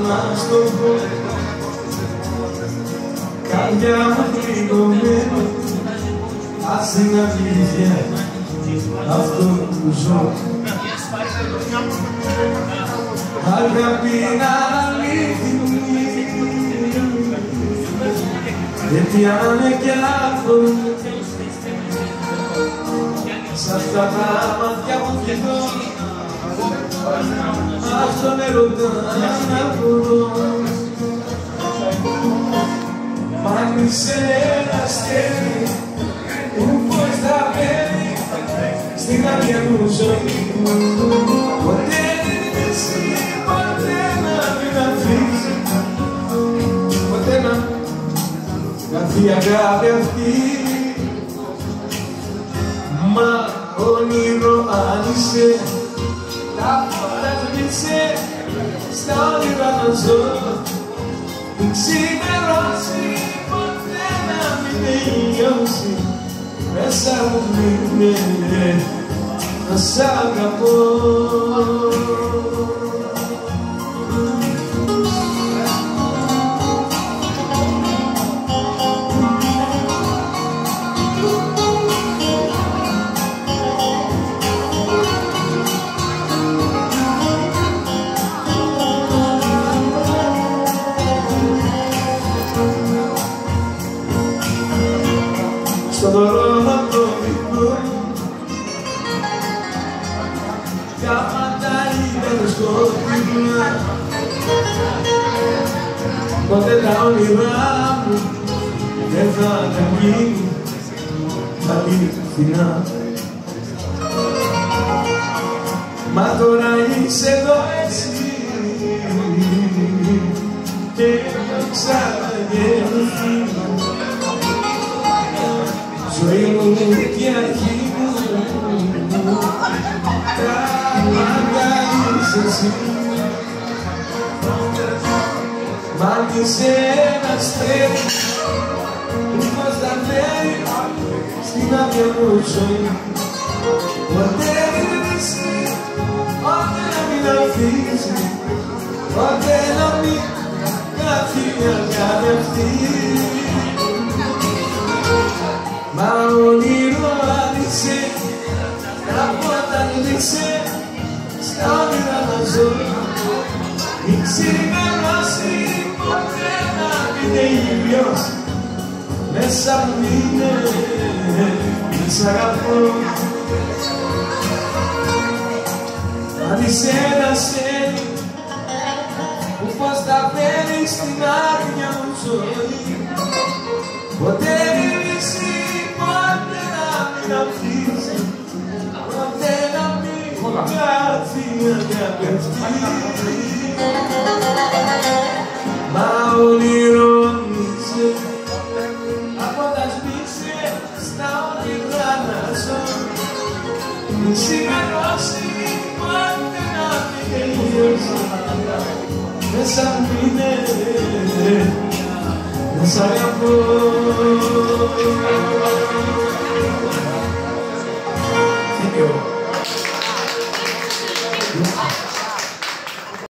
να στο πω. Καρδιά μου πληγωμένη, άσε να πληγεί αυτό που ζω. Αγάπη είναι αλήθινη, γιατί αν είναι κι αυτό σ' αυτά τα μάτια που κοιτώ, αυτόν ερωτά να βρω. Μάγνησε ένα αστέρι που πως θα μπαίνει στην άδεια μου ζωή. Ποτέ δεν είναι εσύ, ποτέ να μην αφήσει, ποτέ να καθεί η αγάπη αυτή. Μα όνειρο άνοιξε, τα φώτα σβήσε, στα όνειρα να ζω. Μην ξημερώσει, ποτέ να μην τελειώσει, μέσα μου μείνε να σ' αγαπώ. Στο δρόμο το δικό κάματα ήταν σκοτεινά, ποτέ τα όνειρά μου δεν θα τα γίνουν αληθινά. Μα τώρα είσαι εδώ εσύ και έχω ξαναγεννηθεί. Ζωή μου και αρχή μου, τα πάντα είσαι εσύ. Μ' άνοιξε ένα αστέρι που πως θα φέρει στην άδεια μου ζωή. Ποτέ δεν είναι εσύ, ποτέ να μην αφήσει, ποτέ να μην καθεί η αγάπη αυτή. Μα όνειρο άνοιξε, τα πόρτα άνοιξε, στα όνειρα να ζω. Μην ξημερώσει, ποτέ να μην τελειώσει, μέσα μου είναι να σ' αγαπώ. Αν είσαι ένα σέρι που πως θα φέρει στην άδεια μου ζωή. Ποτέ δεν εσύ, ποτέ να μην αφήσει, ποτέ να μην κάθει η αγάπη αυτή. Μα ονειρώνησε, από τα σβήσε, στα όνειρα να ζω. Μην ξημερώσει, ποτέ να μην τελειώσει, μέσα μου είναι να σ' αγαπώ. Thank you.